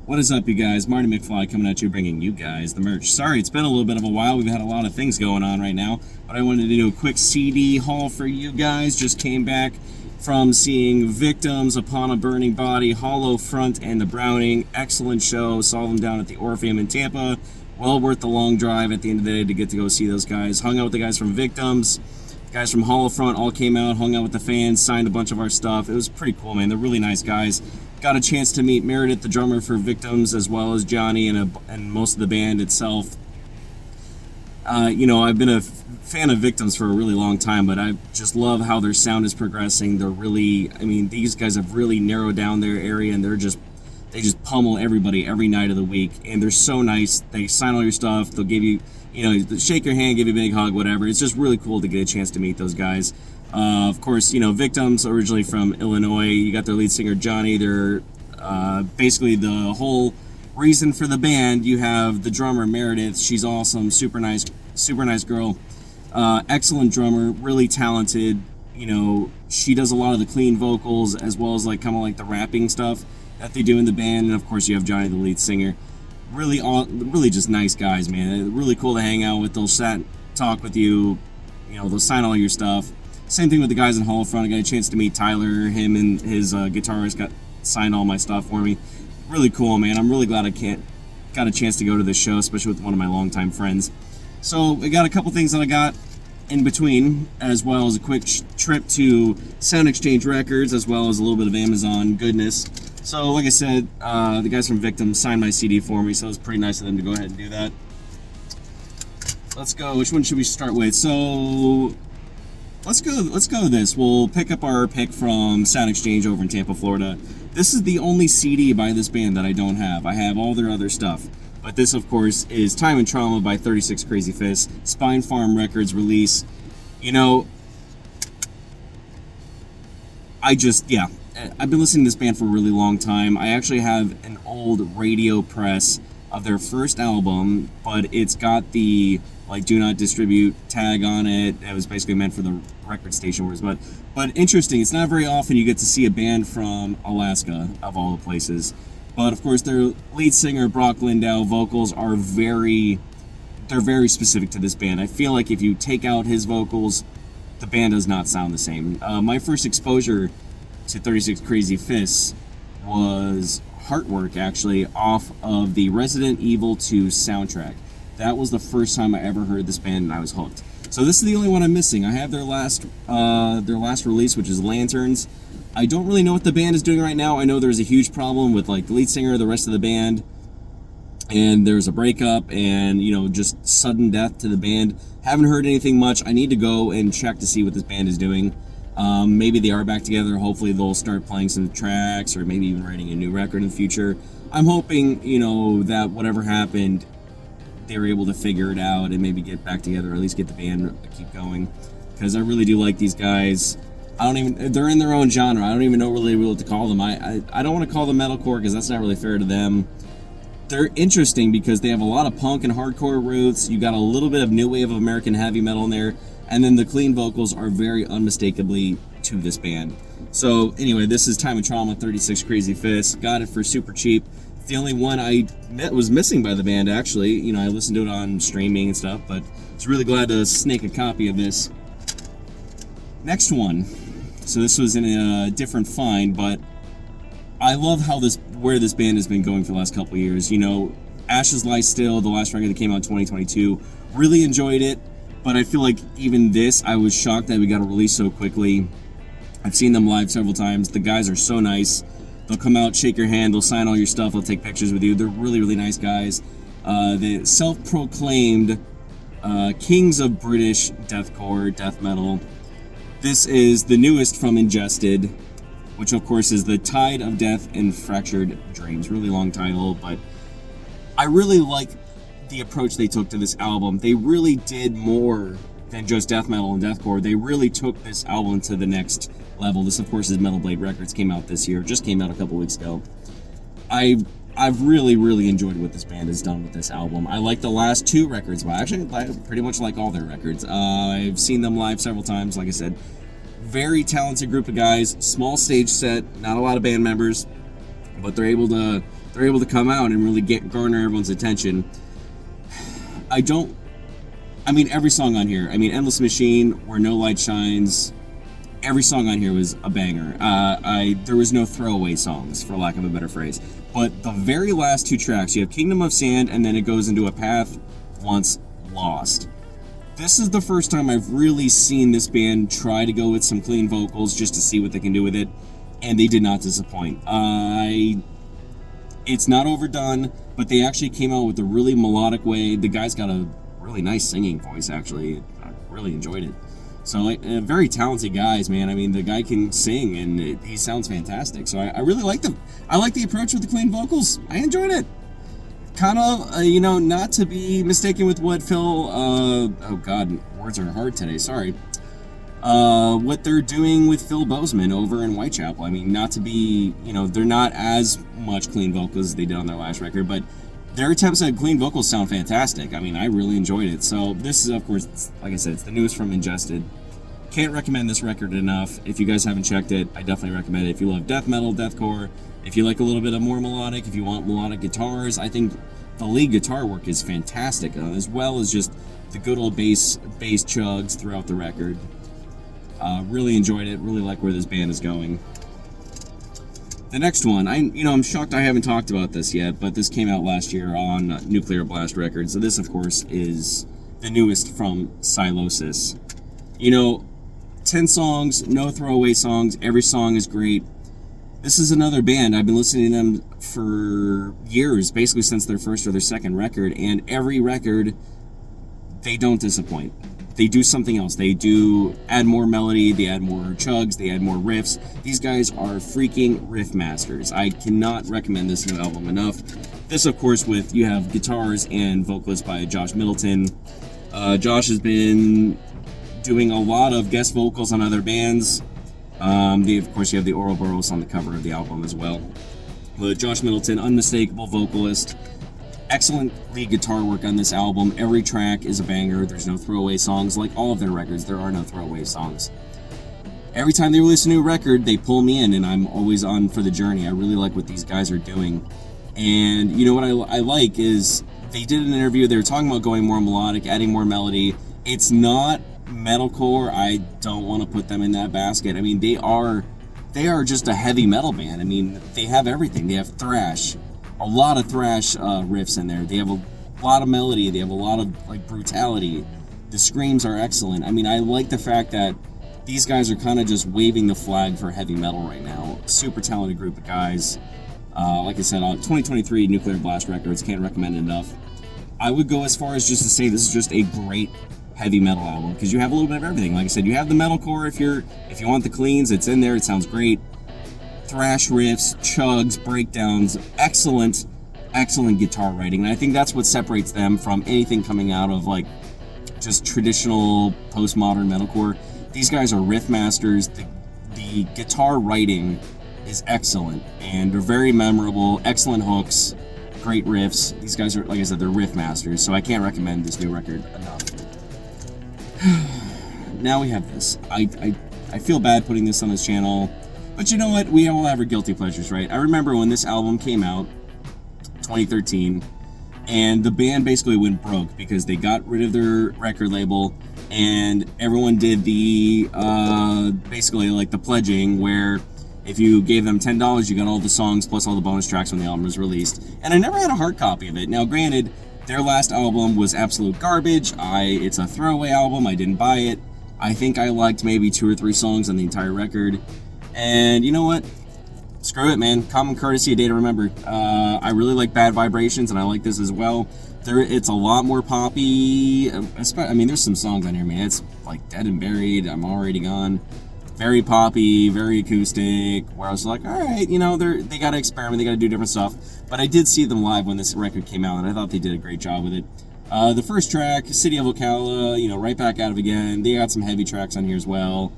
What is up, you guys? Marty McFly coming at you, bringing you guys the merch. Sorry, it's been a little bit of a while. We've had a lot of things going on right now, but I wanted to do a quick CD haul for you guys. Just came back from seeing Victims, Upon a Burning Body, Hollow Front, and The Browning. Excellent show. Saw them down at the Orpheum in Tampa. Well worth the long drive at the end of the day to get to go see those guys. Hung out with the guys from Victims. The guys from Hollow Front all came out, hung out with the fans, signed a bunch of our stuff. It was pretty cool, man. They're really nice guys. Got a chance to meet Meredith, the drummer for Victims, as well as Johnny and most of the band itself. I've been a fan of Victims for a really long time, but I just love how their sound is progressing. They're really, these guys have really narrowed down their area, and they just pummel everybody every night of the week. And they're so nice. They sign all your stuff. They'll give you, shake your hand, give you a big hug, whatever. It's just really cool to get a chance to meet those guys. Of course, Victims, originally from Illinois. You got their lead singer, Johnny. They're basically the whole reason for the band. You have the drummer, Meredith. She's awesome, super nice girl. Excellent drummer, really talented. She does a lot of the clean vocals as well as kind of the rapping stuff that they do in the band. And of course, you have Johnny, the lead singer. Really just nice guys, man. Really cool to hang out with. They'll talk with you. They'll sign all your stuff. Same thing with the guys in Hollow Front. I got a chance to meet Tyler. Him and his guitarist signed all my stuff for me. Really cool, man. I'm really glad I got a chance to go to this show, especially with one of my longtime friends. So I got a couple things that I got in between, as well as a quick trip to Sound Exchange Records, as well as a little bit of Amazon goodness. So like I said, the guys from Victims signed my CD for me, so it was pretty nice of them to go ahead and do that. Let's go. Which one should we start with? So let's go with this. We'll pick up our pick from Sound Exchange over in Tampa, Florida. This is the only CD by this band that I don't have. I have all their other stuff. But this, of course, is Time and Trauma by 36 Crazy Fists. Spine Farm Records release. I've been listening to this band for a really long time. I actually have an old radio press of their first album, but it's got the do not distribute tag on it. It was basically meant for the record station words, but interesting. It's not very often you get to see a band from Alaska, of all the places. But of course, their lead singer Brock Lindau vocals are very specific to this band. I feel like if you take out his vocals, the band does not sound the same. My first exposure to 36 Crazy Fists was Heartwork, actually, off of the Resident Evil 2 soundtrack. That was the first time I ever heard this band, and I was hooked. So this is the only one I'm missing. I have their last release, which is Lanterns. I don't really know what the band is doing right now. I know there's a huge problem with the lead singer, the rest of the band, and there's a breakup and just sudden death to the band. Haven't heard anything much. I need to go and check to see what this band is doing. Maybe they are back together. Hopefully they'll start playing some tracks or maybe even writing a new record in the future. I'm hoping that whatever happened, they were able to figure it out and maybe get back together, or at least get the band to keep going, because I really do like these guys. They're in their own genre. I don't even know really what to call them. I don't want to call them metalcore because that's not really fair to them. They're interesting because they have a lot of punk and hardcore roots. You got a little bit of new wave of American heavy metal in there, and then the clean vocals are very unmistakably to this band. So anyway, this is Time and Trauma, 36 Crazy Fists. Got it for super cheap. It's the only one I was missing by the band, actually. I listened to it on streaming and stuff, but I was really glad to snake a copy of this. Next one. So this was in a different find, but I love where this band has been going for the last couple of years. Ashes Lie Still, the last record that came out in 2022, really enjoyed it, but I feel like even this, I was shocked that we got a release so quickly. I've seen them live several times. The guys are so nice. They'll come out, shake your hand, they'll sign all your stuff, they'll take pictures with you. They're really, really nice guys. The self-proclaimed kings of British deathcore, death metal. This is the newest from Ingested, which of course is The Tide of Death and Fractured Dreams. Really long title, but I really like the approach they took to this album. They really did more than just death metal and deathcore. They really took this album to the next level. This, of course, is Metal Blade Records. Came out this year. Just came out a couple weeks ago. I've really, really enjoyed what this band has done with this album. I like the last two records. Well, actually, I pretty much like all their records. I've seen them live several times, like I said. Very talented group of guys. Small stage set. Not a lot of band members. But they're able to they're able to come out and really garner everyone's attention. Every song on here, Endless Machine, Where No Light Shines, every song on here was a banger. There was no throwaway songs, for lack of a better phrase. But the very last two tracks, you have Kingdom of Sand, and then it goes into A Path Once Lost. This is the first time I've really seen this band try to go with some clean vocals just to see what they can do with it, and they did not disappoint. It's not overdone, but they actually came out with a really melodic way. The guy's got a really nice singing voice, actually. I really enjoyed it. So, very talented guys, man. The guy can sing, and he sounds fantastic. So I really like them. I like the approach with the clean vocals. I enjoyed it. Kind of, not to be mistaken with what Phil, oh God, words are hard today, sorry. What they're doing with Phil Bozeman over in Whitechapel. Not to be, they're not as much clean vocals as they did on their last record, but their attempts at clean vocals sound fantastic. I really enjoyed it. So this is, of course, like I said, it's the newest from Ingested. Can't recommend this record enough. If you guys haven't checked it, I definitely recommend it. If you love death metal, deathcore, if you like a little bit of more melodic, if you want melodic guitars, I think the lead guitar work is fantastic, as well as just the good old bass chugs throughout the record. Really enjoyed it. Really like where this band is going. The next one, I'm shocked I haven't talked about this yet, but this came out last year on Nuclear Blast Records. So this, of course, is the newest from Silosis. 10 songs, no throwaway songs. Every song is great. This is another band. I've been listening to them for years, basically since their first or their second record, and every record, they don't disappoint. They do something else. They do add more melody, they add more chugs, they add more riffs. These guys are freaking riff masters. I cannot recommend this new album enough. This, of course, you have guitars and vocalist by Josh Middleton. Josh has been doing a lot of guest vocals on other bands. Of course, you have the Ouroboros on the cover of the album as well. But Josh Middleton, unmistakable vocalist. Excellent lead guitar work on this album. Every track is a banger. There's no throwaway songs. Like all of their records, there are no throwaway songs. Every time they release a new record, they pull me in, and I'm always on for the journey. I really like what these guys are doing. And what I like is they did an interview. They were talking about going more melodic, adding more melody. It's not metalcore. I don't want to put them in that basket. They are just a heavy metal band. They have everything. They have thrash. A lot of thrash riffs in there. They have a lot of melody. They have a lot of brutality. The screams are excellent. I like the fact that these guys are kind of just waving the flag for heavy metal right now. Super talented group of guys. Like I said, 2023 Nuclear Blast Records, can't recommend it enough. I would go as far as just to say this is just a great heavy metal album because you have a little bit of everything. Like I said, you have the metalcore. If you want the cleans, it's in there. It sounds great. Thrash riffs, chugs, breakdowns, excellent guitar writing. And I think that's what separates them from anything coming out of just traditional postmodern metalcore. These guys are riff masters. The guitar writing is excellent, and they're very memorable. Excellent hooks, great riffs. These guys are, like I said, they're riff masters. So I can't recommend this new record enough. Now we have this. I feel bad putting this on this channel. But you know what? We all have our guilty pleasures, right? I remember when this album came out, 2013, and the band basically went broke because they got rid of their record label, and everyone did the, basically the pledging, where if you gave them $10, you got all the songs plus all the bonus tracks when the album was released. And I never had a hard copy of it. Now, granted, their last album was absolute garbage. It's a throwaway album. I didn't buy it. I think I liked maybe 2 or 3 songs on the entire record. And you know what? Screw it, man. Common courtesy, a day to remember. I really like Bad Vibrations, and I like this as well. It's a lot more poppy. There's some songs on here, man. It's like Dead and Buried, I'm Already Gone. Very poppy, very acoustic, where I was like, all right, they got to experiment, they got to do different stuff. But I did see them live when this record came out, and I thought they did a great job with it. The first track, City of Ocala, Right Back At It Again. They got some heavy tracks on here as well.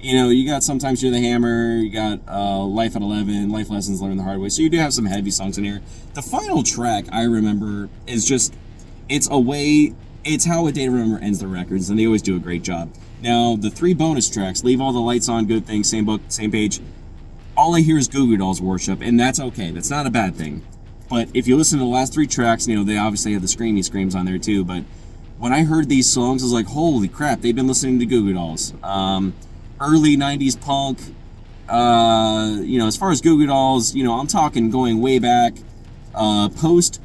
You got Sometimes You're the Hammer, you got Life at 11, Life Lessons Learned the Hard Way. So you do have some heavy songs in here. The final track, I remember, is just, it's how A Day to Remember ends the records, and they always do a great job. Now, the 3 bonus tracks, Leave All the Lights On, Good Things, Same Book, Same Page, all I hear is Goo Goo Dolls worship, and that's okay. That's not a bad thing. But if you listen to the last 3 tracks, you know, they obviously have the screamy screams on there too. But when I heard these songs, I was like, holy crap, they've been listening to Goo Goo Dolls. Early 90s punk. You know, as far as Goo Goo Dolls, you know, I'm talking going way back. Post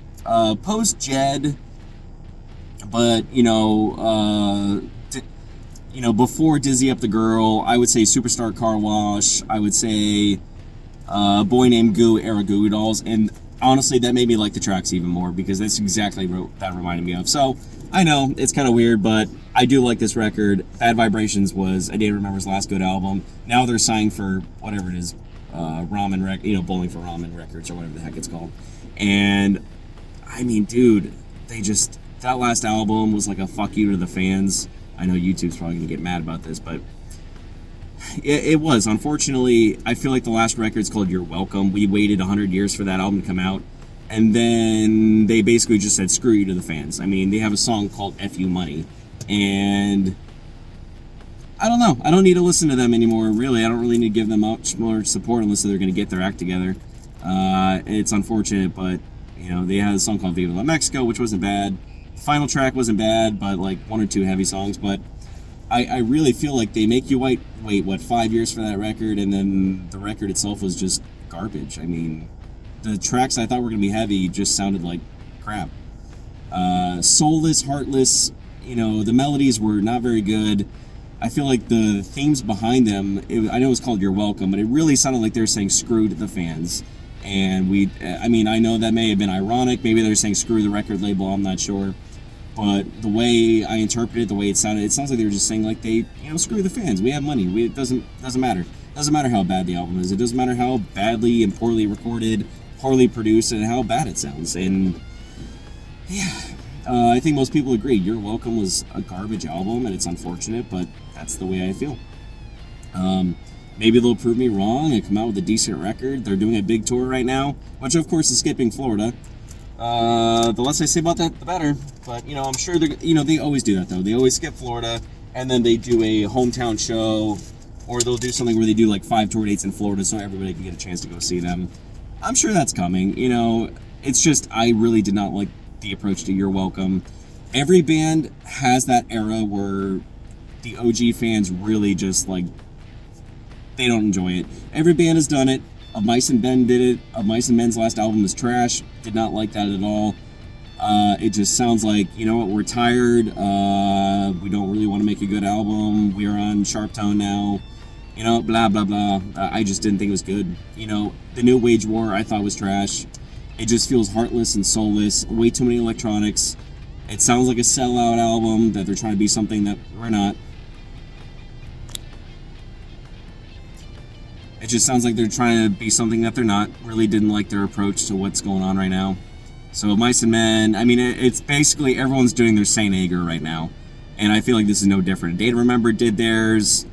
Jed. But, you know, before Dizzy Up the Girl, I would say Superstar Car Wash. I would say Boy Named Goo era Goo Goo Dolls. And honestly, that made me like the tracks even more because that's exactly what that reminded me of. So, I know, it's kind of weird, but I do like this record. Bad Vibrations was A Day to Remember's last good album. Now they're signed for whatever it is, Bowling for Ramen Records or whatever the heck it's called. And, I mean, dude, that last album was like a fuck you to the fans. I know YouTube's probably going to get mad about this, but it was. Unfortunately, I feel like the last record's called You're Welcome. We waited 100 years for that album to come out. And then they basically just said, screw you to the fans. I mean, they have a song called F You Money. And I don't know. I don't need to listen to them anymore, really. I don't really need to give them much more support unless they're going to get their act together. It's unfortunate, but, you know, they had a song called Viva La Mexico, which wasn't bad. The final track wasn't bad, but like 1 or 2 heavy songs. But I really feel like they make you wait, 5 years for that record, and then the record itself was just garbage. I mean, the tracks I thought were going to be heavy just sounded like crap. Soulless, heartless, you know, the melodies were not very good. I feel like the themes behind them, I know it was called You're Welcome, but it really sounded like they were saying screw to the fans. And I know that may have been ironic. Maybe they're saying screw the record label, I'm not sure. But the way I interpreted it, the way it sounded, it sounds like they were just saying like screw the fans. We have money. It doesn't matter. It doesn't matter how bad the album is. It doesn't matter how badly and poorly recorded, poorly produced, and how bad it sounds. And yeah, I think most people agree. You're Welcome was a garbage album, and it's unfortunate, but that's the way I feel. Maybe they'll prove me wrong and come out with a decent record. They're doing a big tour right now, which of course is skipping Florida. The less I say about that, the better. But, you know, I'm sure they always do that, though. They always skip Florida, and then they do a hometown show, or they'll do something where they do like 5 tour dates in Florida so everybody can get a chance to go see them. I'm sure that's coming. You know, it's just I really did not like the approach to You're Welcome. Every band has that era where the OG fans really just, like, they don't enjoy it. Every band has done it. Of Mice and Men did it. Of Mice and Men's last album is trash. Did not like that at all. It just sounds like, you know what, we're tired. We don't really want to make a good album. We are on Sharp Tone now. You know, blah, blah, blah. I just didn't think it was good. You know, the new Wage War I thought was trash. It just feels heartless and soulless. Way too many electronics. It sounds like a sellout album that they're trying to be something that we're not. It just sounds like they're trying to be something that they're not. Really didn't like their approach to what's going on right now. So Mice and Men, I mean, it's basically everyone's doing their Saint Anger right now. And I feel like this is no different. A Day to Remember did theirs.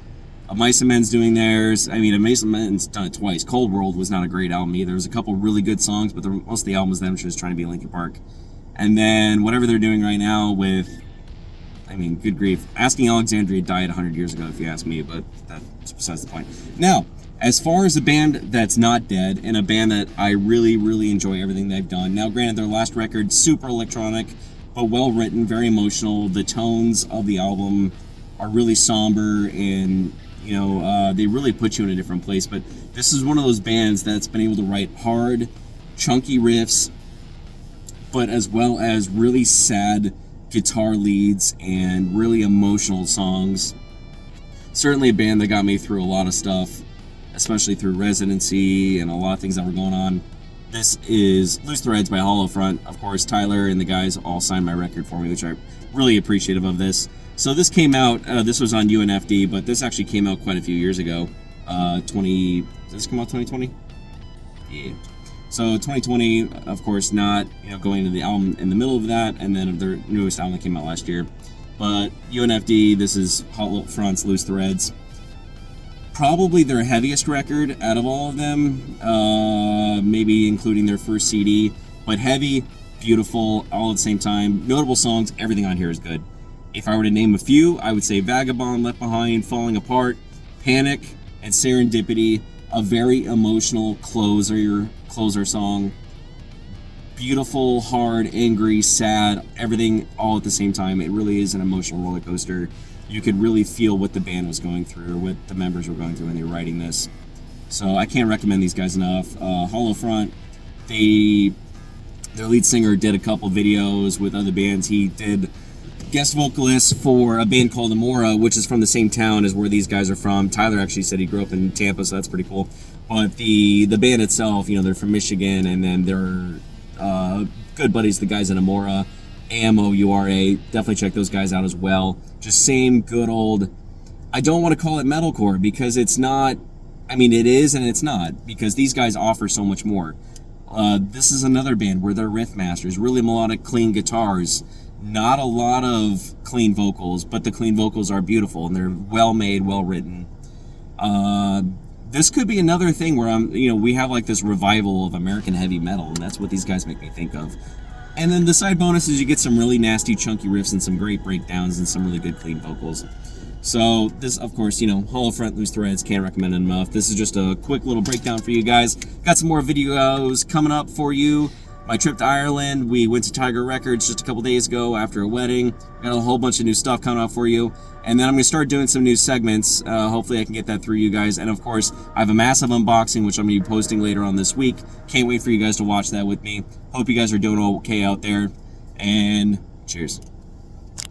Mice and Men's doing theirs. I mean, Mice and Men's done it twice. Cold World was not a great album either. There was a couple really good songs, but most of the album was them just trying to be Linkin Park. And then whatever they're doing right now with, I mean, good grief. Asking Alexandria died 100 years ago, if you ask me, but that's besides the point. Now, as far as a band that's not dead, and a band that I really, really enjoy everything they've done. Now, granted, their last record, super electronic, but well written, very emotional. The tones of the album are really somber, and, you know, they really put you in a different place. But this is one of those bands that's been able to write hard, chunky riffs, but as well as really sad guitar leads and really emotional songs. Certainly a band that got me through a lot of stuff, especially through residency and a lot of things that were going on. This is Loose Threads by Hollow Front. Of course, Tyler and the guys all signed my record for me, which I'm really appreciative of this. So this came out, this was on UNFD, but this actually came out quite a few years ago. Did this come out 2020? Yeah. So 2020, of course, not, you know, going into the album in the middle of that, and then their newest album that came out last year. But UNFD, this is Hollow Front's Loose Threads. Probably their heaviest record out of all of them, maybe including their first CD. But heavy, beautiful, all at the same time. Notable songs, everything on here is good. If I were to name a few, I would say Vagabond, Left Behind, Falling Apart, Panic, and Serendipity. A very emotional closer song. beautiful, hard, angry, sad, everything all at the same time. It really is an emotional roller coaster. You could really feel what the band was going through, or what the members were going through when they were writing this. So I can't recommend these guys enough. Hollow Front, their lead singer did a couple videos with other bands. He did guest vocalist for a band called Amora, which is from the same town as where these guys are from. Tyler actually said he grew up in Tampa, so that's pretty cool. But the band itself, you know, they're from Michigan, and then they're good buddies, the guys in Amora, AMOURA. Definitely check those guys out as well. Just same good old, I don't want to call it metalcore because it's not, I mean, it is and it's not, because these guys offer so much more. This is another band where they're riff masters, really melodic, clean guitars. Not a lot of clean vocals, but the clean vocals are beautiful and they're well made, well written. This could be another thing where we have like this revival of American heavy metal, and that's what these guys make me think of. And then the side bonus is you get some really nasty, chunky riffs and some great breakdowns and some really good clean vocals. So this, of course, Hollow Front, Loose Threads, can't recommend it enough. This is just a quick little breakdown for you guys. Got some more videos coming up for you. My trip to Ireland, we went to Tiger Records just a couple days ago after a wedding. Got a whole bunch of new stuff coming up for you. And then I'm going to start doing some new segments. Hopefully I can get that through you guys. And of course, I have a massive unboxing, which I'm going to be posting later on this week. Can't wait for you guys to watch that with me. Hope you guys are doing okay out there. And cheers.